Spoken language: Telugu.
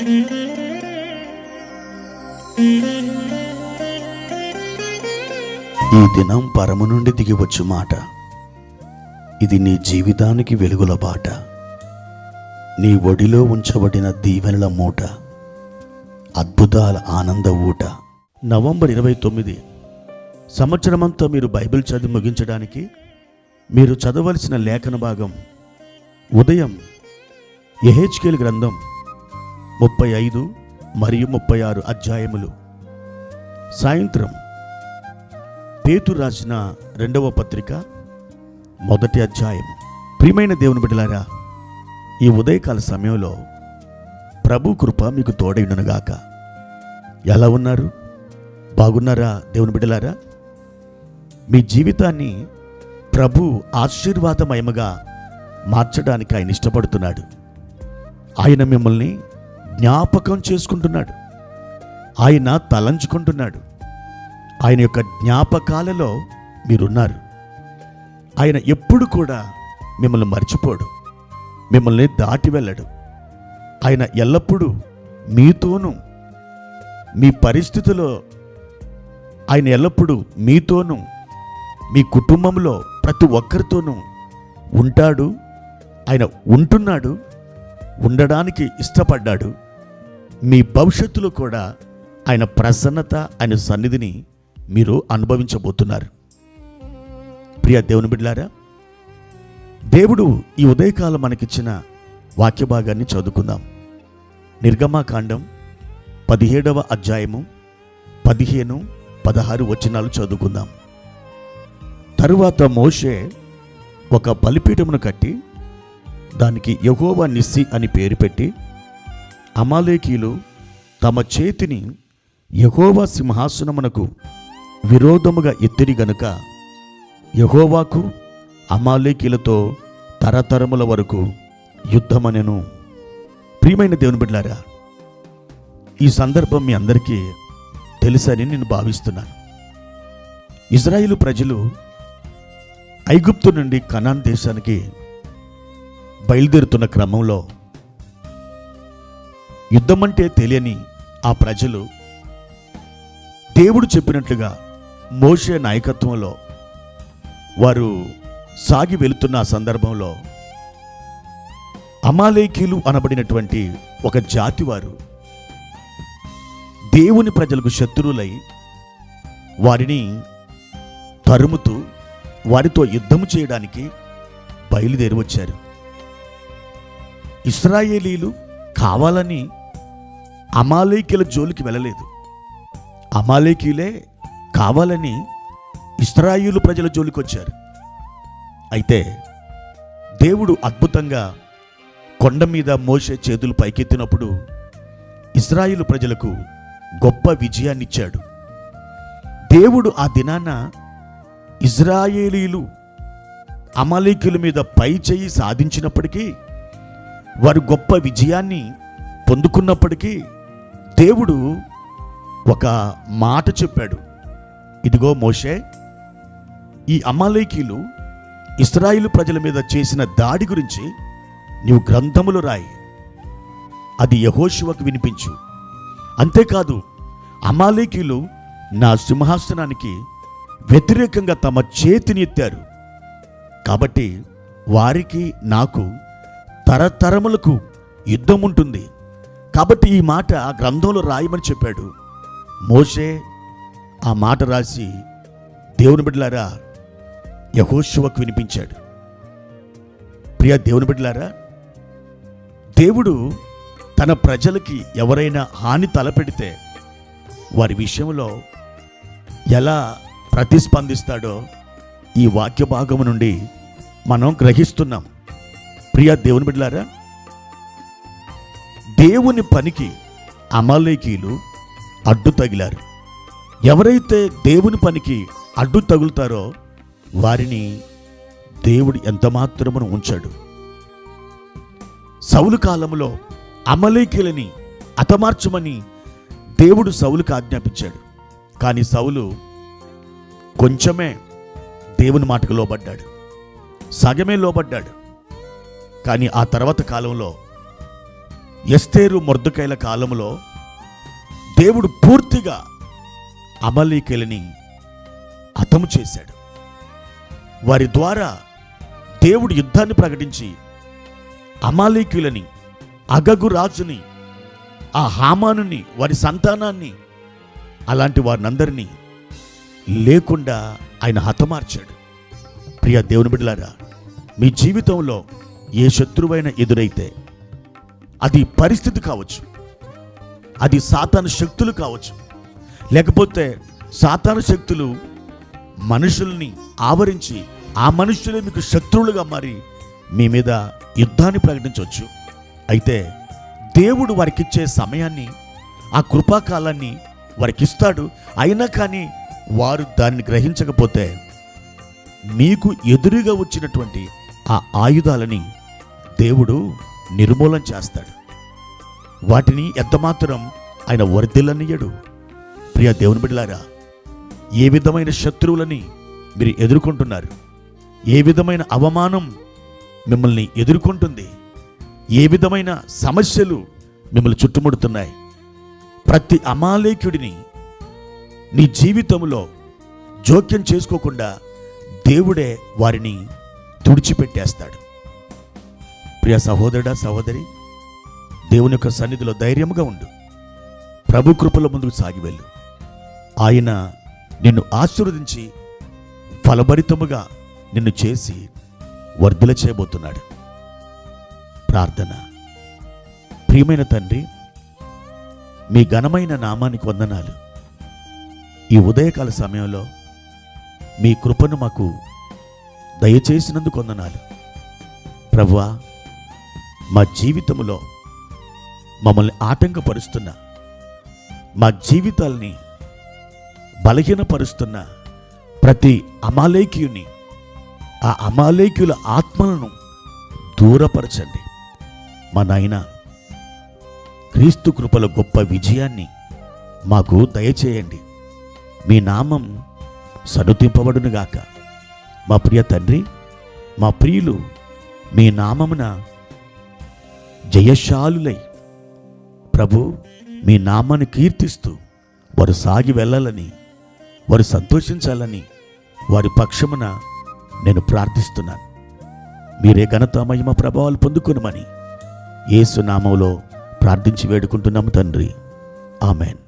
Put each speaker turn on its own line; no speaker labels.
ఈ దినం పరము నుండి దిగివచ్చు మాట. ఇది నీ జీవితానికి వెలుగుల బాట. నీ ఒడిలో ఉంచబడిన దీవెనల మూట, అద్భుతాల ఆనంద ఊట. నవంబర్ 29 సంవత్సరమంతా మీరు బైబిల్ చదివి ముగించడానికి మీరు చదవలసిన లేఖన భాగం ఉదయం యెహెజ్కేలు గ్రంథం 35 మరియు 36 అధ్యాయములు, సాయంత్రం పేతురు రాసిన 2వ పత్రిక 1వ అధ్యాయము. ప్రియమైన దేవుని బిడ్డలారా, ఈ ఉదయకాల సమయంలో ప్రభు కృప మీకు తోడైనగాక. ఎలా ఉన్నారు? బాగున్నారా దేవుని బిడ్డలారా? మీ జీవితాన్ని ప్రభు ఆశీర్వాదమయముగా మార్చడానికి ఆయన ఇష్టపడుతున్నాడు. ఆయన మిమ్మల్ని జ్ఞాపకం చేసుకుంటున్నాడు. ఆయన తలంచుకుంటున్నాడు. ఆయన యొక్క జ్ఞాపకాలలో మీరున్నారు. ఆయన ఎప్పుడు కూడా మిమ్మల్ని మర్చిపోడు, మిమ్మల్ని దాటి వెళ్ళడు. ఆయన ఎల్లప్పుడూ మీతోనూ, మీ పరిస్థితిలో ఆయన ఎల్లప్పుడూ మీతోనూ, మీ కుటుంబంలో ప్రతి ఒక్కరితోనూ ఉంటాడు. ఆయన ఉంటున్నాడు, ఉండడానికి ఇష్టపడ్డాడు. మీ భవిష్యత్తులో కూడా ఆయన ప్రసన్నత, ఆయన సన్నిధిని మీరు అనుభవించబోతున్నారు. ప్రియ దేవుని బిడ్డలారా, దేవుడు ఈ ఉదయకాలం మనకిచ్చిన వాక్య భాగాన్ని చదువుకుందాం. నిర్గమకాండం 17వ అధ్యాయము 15, 16 వచనాలు చదువుకుందాం. తరువాత మోషే ఒక బలిపీఠమును కట్టి దానికి యెహోవా నిస్సి అని పేరు పెట్టి, అమాలేకీయులు తమ చేతిని యెహోవా సింహాసనమునకు విరోధముగా ఎత్తిరి గనుక యెహోవాకు అమాలేకీయులతో తరతరముల వరకు యుద్ధమనెను. ప్రియమైన దేవుని బిడ్డలారా, ఈ సందర్భం మీ అందరికీ తెలుసని నేను భావిస్తున్నాను. ఇజ్రాయేలు ప్రజలు ఐగుప్తు నుండి కనాన్ దేశానికి బయలుదేరుతున్న క్రమంలో యుద్ధమంటే తెలియని ఆ ప్రజలు దేవుడు చెప్పినట్లుగా మోషే నాయకత్వంలో వారు సాగి వెళుతున్న ఆ సందర్భంలో అమాలేకీయులు అనబడినటువంటి ఒక జాతి వారు దేవుని ప్రజలకు శత్రువులై వారిని తరుముతూ వారితో యుద్ధము చేయడానికి బయలుదేరి వచ్చారు. ఇశ్రాయేలీలు కావాలని అమాలేకీయుల జోలికి వెళ్ళలేదు. అమాలేకీయులే కావాలని ఇశ్రాయేలు ప్రజల జోలికి వచ్చారు. అయితే దేవుడు అద్భుతంగా కొండ మీద మోషే చేతులు పైకెత్తినప్పుడు ఇశ్రాయేలు ప్రజలకు గొప్ప విజయాన్ని ఇచ్చాడు. దేవుడు ఆ దినాన ఇశ్రాయేలీలు అమాలేకీయుల మీద పై చేయి సాధించినప్పటికీ, వారు గొప్ప విజయాన్ని పొందుకున్నప్పటికీ దేవుడు ఒక మాట చెప్పాడు. ఇదిగో మోషే, ఈ అమాలేకీయులు ఇశ్రాయేలు ప్రజల మీద చేసిన దాడి గురించి నీవు గ్రంథములు రాయి, అది యెహోషువకు వినిపించు. అంతేకాదు, అమాలేకీయులు నా సింహాసనానికి వ్యతిరేకంగా తమ చేతిని ఎత్తారు కాబట్టి వారికి నాకు తరతరములకు యుద్ధం ఉంటుంది. కాబట్టి ఈ మాట ఆ గ్రంథంలో రాయమని చెప్పాడు. మోషే ఆ మాట రాసి దేవుని బిడ్డలారా యెహోషువకు వినిపించాడు. ప్రియ దేవుని బిడ్డలారా, దేవుడు తన ప్రజలకి ఎవరైనా హాని తలపెడితే వారి విషయంలో ఎలా ప్రతిస్పందిస్తాడో ఈ వాక్య భాగము నుండి మనం గ్రహిస్తున్నాం. ప్రియ దేవుని బిడ్డలారా, దేవుని పనికి అమాలేకీయులు అడ్డు తగిలారు. ఎవరైతే దేవుని పనికి అడ్డు తగులుతారో వారిని దేవుడు ఎంతమాత్రమును ఉంచాడు. సౌలు కాలంలో అమాలేకీయులని హతమార్చమని దేవుడు సౌలుకు ఆజ్ఞాపించాడు. కానీ సౌలు కొంచెమే దేవుని మాటకు లోబడ్డాడు, సగమే లోబడ్డాడు. కానీ ఆ తర్వాత కాలంలో ఎస్తేరు మొర్దెకైల కాలంలో దేవుడు పూర్తిగా అమలీకీయులని హతము చేశాడు. వారి ద్వారా దేవుడు యుద్ధాన్ని ప్రకటించి అమాలేకీయులని, అగగు రాజుని, ఆ హామానుని, వారి సంతానాన్ని, అలాంటి వారినందరినీ లేకుండా ఆయన హతమార్చాడు. ప్రియ దేవుని బిడ్డలారా, మీ జీవితంలో ఏ శత్రువైన ఎదురైతే, అది పరిస్థితి కావచ్చు, అది సాతాను శక్తులు కావచ్చు, లేకపోతే సాతాను శక్తులు మనుషుల్ని ఆవరించి ఆ మనుషులే మీకు శత్రువులుగా మారి మీ మీద యుద్ధాన్ని ప్రకటించవచ్చు. అయితే దేవుడు వారికిచ్చే సమయాన్ని, ఆ కృపాకాలాన్ని వారికిస్తాడు. అయినా కానీ వారు దాన్ని గ్రహించకపోతే మీకు ఎదురుగా వచ్చినటువంటి ఆ ఆయుధాలని దేవుడు నిర్మూలన చేస్తాడు. వాటిని ఎంతమాత్రం ఆయన వర్ధిల్లనియ్యడు. ప్రియ దేవుని బిడ్డలారా, ఏ విధమైన శత్రువులని మీరు ఎదుర్కొంటున్నారు? ఏ విధమైన అవమానం మిమ్మల్ని ఎదుర్కొంటుంది? ఏ విధమైన సమస్యలు మిమ్మల్ని చుట్టుముడుతున్నాయి? ప్రతి అమాలేకుడిని నీ జీవితంలో జోక్యం చేసుకోకుండా దేవుడే వారిని తుడిచిపెట్టేస్తాడు. ప్రియ సహోదరుడా, సహోదరి, దేవుని యొక్క సన్నిధిలో ధైర్యముగా ఉండు. ప్రభు కృపలో ముందుకు సాగి వెళ్ళు. ఆయన నిన్ను ఆశీర్వదించి ఫలభరితముగా నిన్ను చేసి వర్ధిల చేయబోతున్నాడు. ప్రార్థన. ప్రియమైన తండ్రి, మీ ఘనమైన నామానికి వందనాలు. ఈ ఉదయకాల సమయంలో మీ కృపను మాకు దయచేసినందుకు వందనాలు. ప్రభువా, మా జీవితంలో మమ్మల్ని ఆటంకపరుస్తున్న, మా జీవితాల్ని బలహీనపరుస్తున్న ప్రతి అమాలేకీయుని, ఆ అమాలేకీయుల ఆత్మలను దూరపరచండి. మా నాయన, క్రీస్తు కృపల గొప్ప విజయాన్ని మాకు దయచేయండి. మీ నామం సన్నుతింపబడునుగాక. మా ప్రియ తండ్రి, మా ప్రియులు మీ నామమున జయశాలులై ప్రభు మీ నామాన్ని కీర్తిస్తూ వారు సాగి వెళ్ళాలని, వారు సంతోషించాలని వారి పక్షమున నేను ప్రార్థిస్తున్నాను. మీరే ఘనత, మహిమ, ప్రభావాలు పొందుకొనుమని యేసు నామములో ప్రార్థించి వేడుకుంటున్నాము తండ్రి. ఆమెన్.